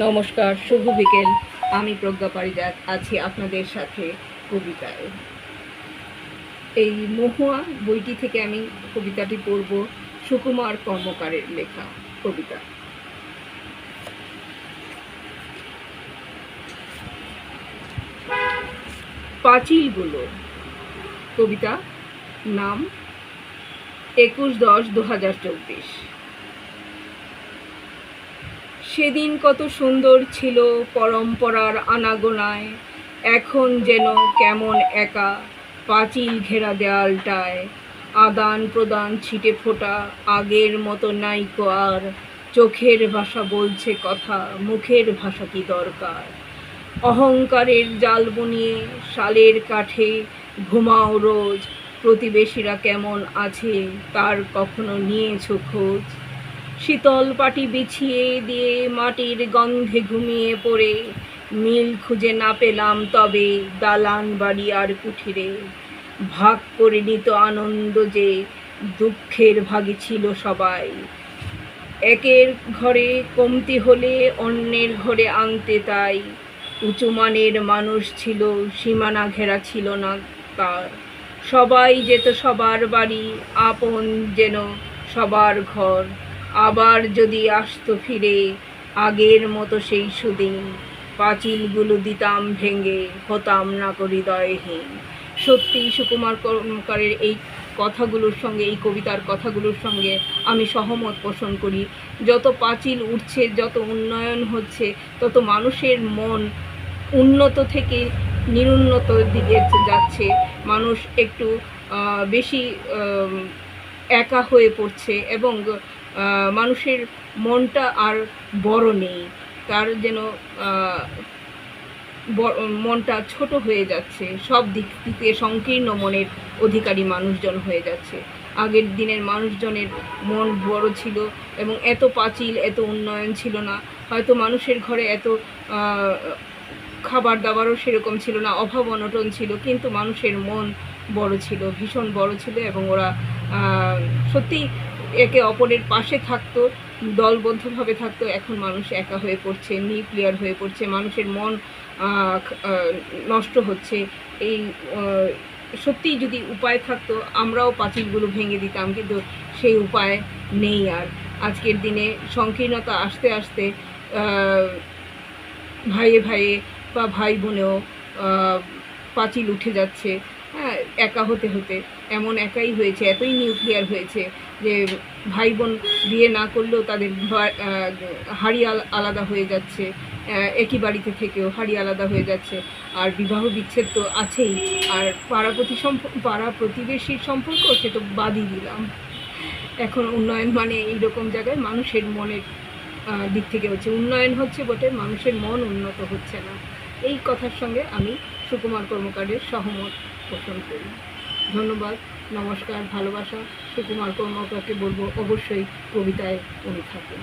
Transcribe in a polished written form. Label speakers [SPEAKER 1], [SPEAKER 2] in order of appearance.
[SPEAKER 1] নমস্কার, শুভ বিকেল। আমি প্রজ্ঞা পারিজাত আছি আপনাদের সাথে কবিতায়। এই মহুয়া বইটি থেকে আমি কবিতাটি পড়ব, সুকুমার কর্মকারের লেখা কবিতা। পাঁচিলগুলো। কবিতা নাম 21/10/2024। সেদিন কত সুন্দর ছিল পরম্পরার আনাগোনায়, এখন যেন কেমন একা পাঁচিল ঘেরা দেয়ালটায়। আদান প্রদান ছিটে ফোটা আগের মতো নাইকো আর, চোখের ভাষা বলছে কথা, মুখের ভাষা কি দরকার। অহংকারের জাল বুনিয়ে শালের কাঠে ঘুমাও রোজ, প্রতিবেশীরা কেমন আছে তার কখনো নিয়েছ খোঁজ। শীতল পাটি বিছিয়ে দিয়ে মাটির গন্ধে ঘুমিয়ে পড়ে, মিল খুঁজে না পেলাম তবে দালান বাড়ি আর কুঠিরে। ভাগ করে নিত আনন্দ যে দুঃখের ভাগী ছিল সবাই, একের ঘরে কমতি হলে অন্যের ঘরে আনতে তাই। উঁচুমানের মানুষ ছিল, সীমানা ঘেরা ছিল না তার, সবাই যেত সবার বাড়ি, আপন যেন সবার ঘর। আবার যদি আসতো ফিরে আগের মতো সেই সুদিন, পাঁচিলগুলো দিতাম ভেঙে, হতাম না হৃদয়হীন। সত্যি সুকুমার কর্মকারের এই কথাগুলোর সঙ্গে, এই কবিতার কথাগুলোর সঙ্গে আমি সহমত পোষণ করি। যত পাঁচিল উঠছে, যত উন্নয়ন হচ্ছে, তত মানুষের মন উন্নত থেকে নিরুন্নতর দিকে যাচ্ছে। মানুষ একটু বেশি একা হয়ে পড়ছে এবং মানুষের মনটা আর বড় নেই, তার যেন মনটা ছোট হয়ে যাচ্ছে, সব দিক থেকে সংকীর্ণ মনের অধিকারী মানুষজন হয়ে যাচ্ছে। আগের দিনের মানুষজনের মন বড় ছিল এবং এত পাঁচিল, এত উন্নয়ন ছিল না। হয়তো মানুষের ঘরে এত খাবার দাবারও সেরকম ছিল না, অভাব অনটন ছিল, কিন্তু মানুষের মন বড় ছিল, ভীষণ বড় ছিল এবং ওরা সত্যি একে অপরের পাশে থাকতো, দলবদ্ধভাবে থাকতো। এখন মানুষ একা হয়ে পড়ছে, নিউক্লিয়ার হয়ে পড়ছে, মানুষের মন নষ্ট হচ্ছে। এই সত্যিই যদি উপায় থাকতো আমরাও পাঁচিলগুলো ভেঙে দিতাম, কিন্তু সেই উপায় নেই আর। আজকের দিনে সংকীর্ণতা আসতে আসতে ভাইয়ে ভাইয়ে বা ভাই বোনেও পাঁচিল উঠে যাচ্ছে। হ্যাঁ, একা হতে হতে এমন একাই হয়েছে, এতই নিউক্লিয়ার হয়েছে যে ভাই বোন বিয়ে না করলেও তাদের হাড়ি আলাদা হয়ে যাচ্ছে, একই বাড়িতে থেকেও হাড়ি আলাদা হয়ে যাচ্ছে। আর বিবাহ বিচ্ছেদ তো আছেই, আর পাড়া প্রতিবেশীর সম্পর্ক সে তো বাদই দিলাম। এখন উন্নয়ন মানে এইরকম জায়গায় মানুষের মনের দিক থেকে হচ্ছে, উন্নয়ন হচ্ছে বটে, মানুষের মন উন্নত হচ্ছে না। এই কথার সঙ্গে আমি সুকুমার কর্মকারের সহমত পোষণ করি। ধন্যবাদ, নমস্কার, ভালোবাসা। সুকুমার কর্মকারকে বলবো অবশ্যই কবিতায় উনি থাকেন।